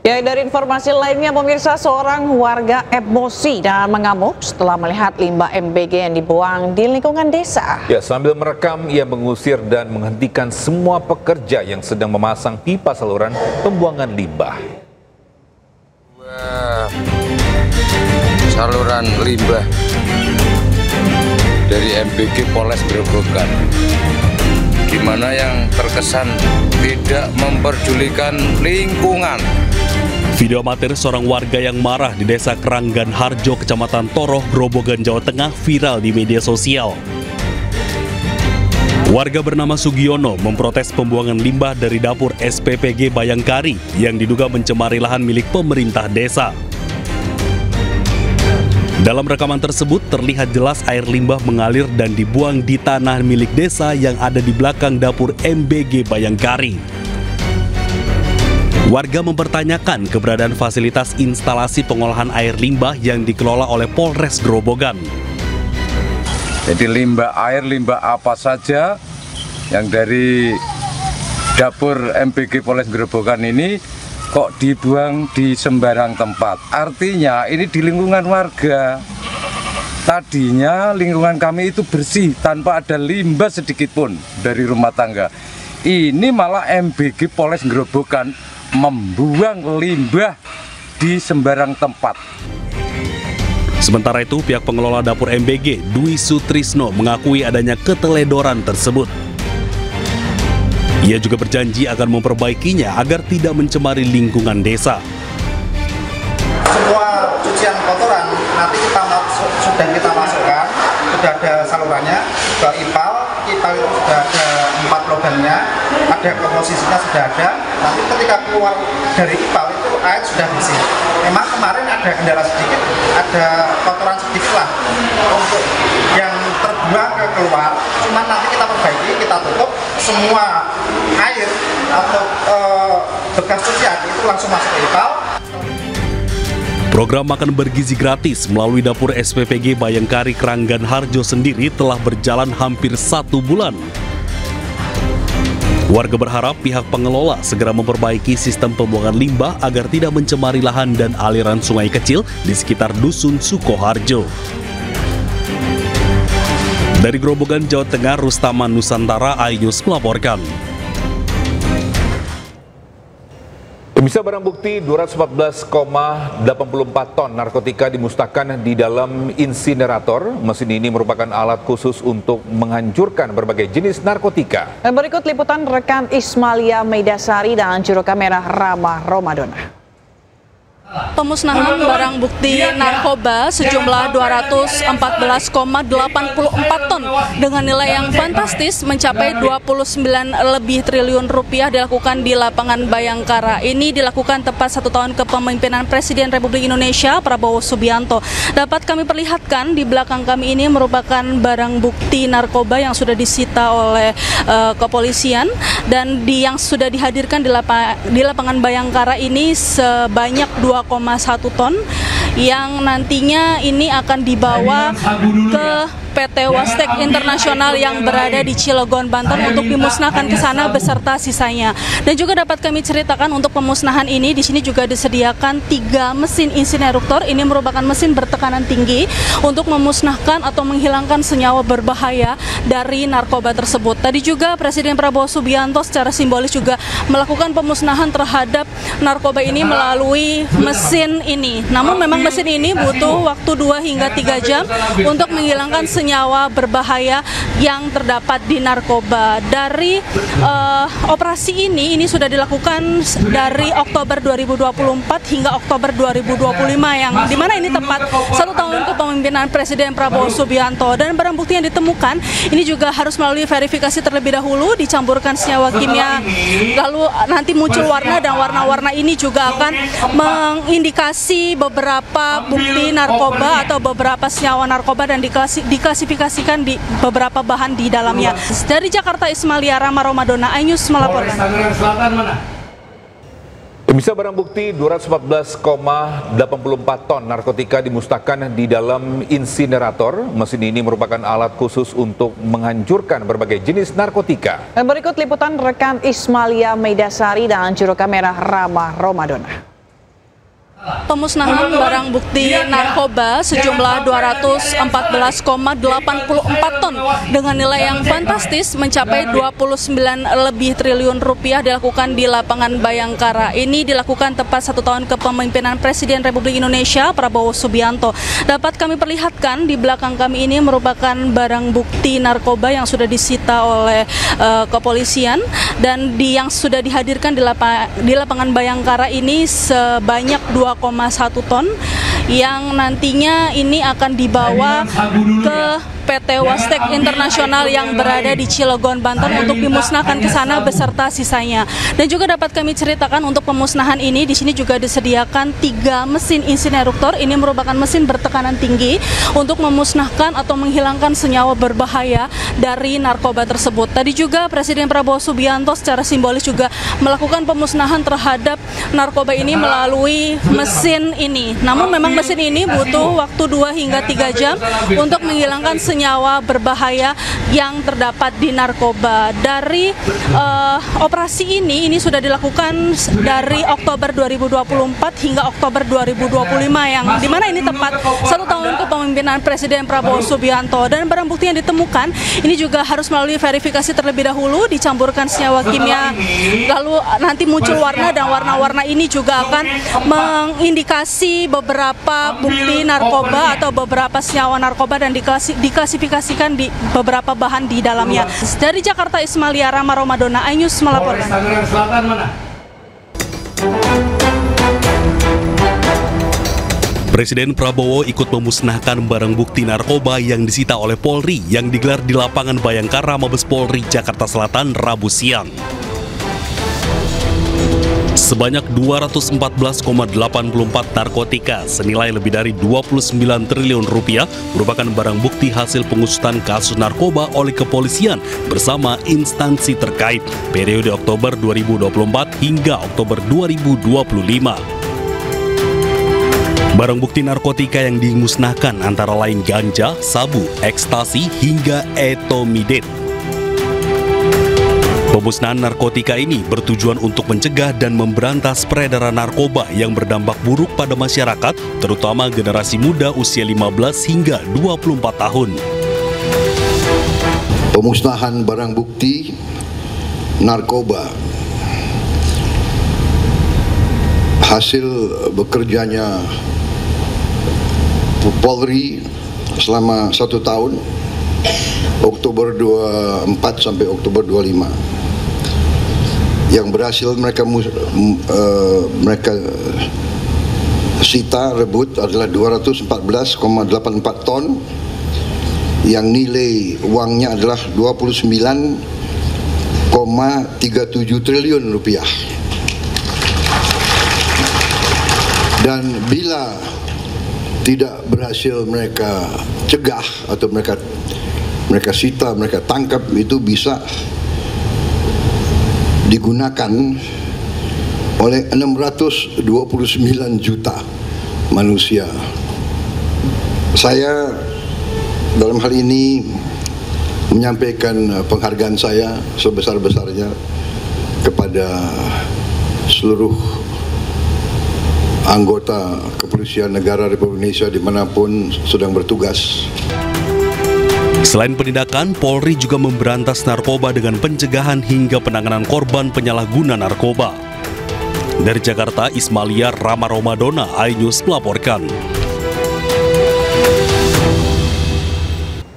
Ya, dari informasi lainnya, pemirsa, seorang warga emosi dan mengamuk setelah melihat limbah MBG yang dibuang di lingkungan desa. Ya, sambil merekam, ia mengusir dan menghentikan semua pekerja yang sedang memasang pipa saluran pembuangan limbah. Saluran limbah dari MBG Polres Grobogan, di mana yang terkesan tidak memperdulikan lingkungan. Video amatir seorang warga yang marah di Desa Keranggan Harjo, Kecamatan Toroh, Grobogan, Jawa Tengah viral di media sosial. Warga bernama Sugiono memprotes pembuangan limbah dari dapur SPPG Bayangkari yang diduga mencemari lahan milik pemerintah desa. Dalam rekaman tersebut terlihat jelas air limbah mengalir dan dibuang di tanah milik desa yang ada di belakang dapur MBG Bayangkari. Warga mempertanyakan keberadaan fasilitas instalasi pengolahan air limbah yang dikelola oleh Polres Grobogan. Jadi limbah air, limbah apa saja yang dari dapur MBG Polres Grobogan ini kok dibuang di sembarang tempat. Artinya ini di lingkungan warga. Tadinya lingkungan kami itu bersih tanpa ada limbah sedikit pun dari rumah tangga. Ini malah MBG Polres Grobogan membuang limbah di sembarang tempat. Sementara itu, pihak pengelola dapur MBG, Dwi Sutrisno, mengakui adanya keteledoran tersebut. Ia juga berjanji akan memperbaikinya agar tidak mencemari lingkungan desa. Semua cucian kotoran nanti sudah kita masukkan, sudah ada salurannya ke IPAL itu sudah ada 4 lubangnya, ada komposisinya sudah ada. Nanti ketika keluar dari IPAL itu air sudah bersih. Memang kemarin ada kendala sedikit, ada kotoran sedikit lah untuk yang terbuang ke keluar. Cuman nanti kita perbaiki, kita tutup semua air atau bekas cucian itu langsung masuk ke IPAL. Program makan bergizi gratis melalui dapur SPPG Bayangkari Keranggan Harjo sendiri telah berjalan hampir 1 bulan. Warga berharap pihak pengelola segera memperbaiki sistem pembuangan limbah agar tidak mencemari lahan dan aliran sungai kecil di sekitar Dusun Sukoharjo. Dari Grobogan, Jawa Tengah, Rustaman Nusantara, iNews melaporkan. Pemirsa, barang bukti 214,84 ton narkotika dimusnahkan di dalam insinerator. Mesin ini merupakan alat khusus untuk menghancurkan berbagai jenis narkotika. Dan berikut liputan rekan Ismalia Meidasari dan juru kamera Rama Romadona. Pemusnahan barang bukti narkoba sejumlah 214,84 ton dengan nilai yang fantastis mencapai 29 lebih triliun rupiah dilakukan di lapangan Bayangkara. Ini dilakukan tepat 1 tahun kepemimpinan Presiden Republik Indonesia Prabowo Subianto. Dapat kami perlihatkan di belakang kami ini merupakan barang bukti narkoba yang sudah disita oleh kepolisian dan yang sudah dihadirkan di lapangan Bayangkara ini sebanyak 2,1 ton yang nantinya ini akan dibawa ke PT Wastek Internasional yang berada di Cilegon, Banten untuk dimusnahkan ke sana beserta sisanya. Dan juga dapat kami ceritakan untuk pemusnahan ini di sini juga disediakan 3 mesin insinerator. Ini merupakan mesin bertekanan tinggi untuk memusnahkan atau menghilangkan senyawa berbahaya dari narkoba tersebut. Tadi juga Presiden Prabowo Subianto secara simbolis juga melakukan pemusnahan terhadap narkoba ini melalui mesin ini. Namun memang mesin ini butuh waktu 2 hingga 3 jam untuk menghilangkan senyawa berbahaya yang terdapat di narkoba. Dari operasi ini sudah dilakukan dari Oktober 2024 hingga Oktober 2025 yang dimana ini tepat 1 tahun kepemimpinan Presiden Prabowo Subianto. Dan barang bukti yang ditemukan ini juga harus melalui verifikasi terlebih dahulu, dicampurkan senyawa kimia, lalu nanti muncul warna dan warna-warna ini juga akan mengindikasi beberapa bukti narkoba atau beberapa senyawa narkoba dan diklasifikasikan di beberapa bahan di dalamnya. Dari Jakarta, Ismalia, Rama Romadona, iNews melaporkan. Pemirsa, barang bukti 214,84 ton narkotika dimusnahkan di dalam insinerator. Mesin ini merupakan alat khusus untuk menghancurkan berbagai jenis narkotika. Dan berikut liputan rekan Ismalia Meidasari dan juru kamera Rama Romadona. pemusnahan barang bukti narkoba sejumlah 214,84 ton dengan nilai yang fantastis mencapai 29 lebih triliun rupiah dilakukan di lapangan Bayangkara. Ini dilakukan tepat 1 tahun kepemimpinan Presiden Republik Indonesia Prabowo Subianto. Dapat kami perlihatkan di belakang kami ini merupakan barang bukti narkoba yang sudah disita oleh kepolisian dan yang sudah dihadirkan di lapangan Bayangkara ini sebanyak 2,1 ton yang nantinya ini akan dibawa ke PT Wastek Internasional yang berada di Cilegon, Banten untuk dimusnahkan ke sana beserta sisanya. Dan juga dapat kami ceritakan untuk pemusnahan ini di sini juga disediakan 3 mesin insineruktor. Ini merupakan mesin bertekanan tinggi untuk memusnahkan atau menghilangkan senyawa berbahaya dari narkoba tersebut. Tadi juga Presiden Prabowo Subianto secara simbolis juga melakukan pemusnahan terhadap narkoba ini melalui mesin ini. Namun memang mesin ini butuh waktu 2 hingga 3 jam untuk menghilangkan senyawa berbahaya yang terdapat di narkoba. Dari operasi ini sudah dilakukan dari Oktober 2024 hingga Oktober 2025 yang dimana ini tepat 1 tahun kepemimpinan Presiden Prabowo Subianto. Dan barang bukti yang ditemukan ini juga harus melalui verifikasi terlebih dahulu, dicampurkan senyawa kimia, lalu nanti muncul warna dan warna-warna ini juga akan mengindikasi beberapa bukti narkoba atau beberapa senyawa narkoba dan diklasifikasikan di beberapa bahan di dalamnya. Dari Jakarta, Ismalia Rama Romadona, iNews melaporkan. Presiden Prabowo ikut memusnahkan barang bukti narkoba yang disita oleh Polri yang digelar di lapangan Bayangkara Mabes Polri, Jakarta Selatan, Rabu siang. Sebanyak 214,84 narkotika senilai lebih dari 29 triliun rupiah merupakan barang bukti hasil pengusutan kasus narkoba oleh kepolisian bersama instansi terkait periode Oktober 2024 hingga Oktober 2025. Barang bukti narkotika yang dimusnahkan antara lain ganja, sabu, ekstasi, hingga etomidate. Pemusnahan narkotika ini bertujuan untuk mencegah dan memberantas peredaran narkoba yang berdampak buruk pada masyarakat, terutama generasi muda usia 15 hingga 24 tahun. Pemusnahan barang bukti narkoba hasil bekerjanya Polri selama 1 tahun, Oktober 24 sampai Oktober 25, yang berhasil mereka sita rebut adalah 214,84 ton, yang nilai uangnya adalah 29,37 triliun rupiah. Dan bila tidak berhasil mereka cegah atau mereka sita, mereka tangkap, itu bisa digunakan oleh 629 juta manusia. Saya dalam hal ini menyampaikan penghargaan saya sebesar-besarnya kepada seluruh anggota Kepolisian Negara Republik Indonesia dimanapun sedang bertugas. Selain penindakan, Polri juga memberantas narkoba dengan pencegahan hingga penanganan korban penyalahguna narkoba. Dari Jakarta, Ismalia Rama Romadona, iNews melaporkan.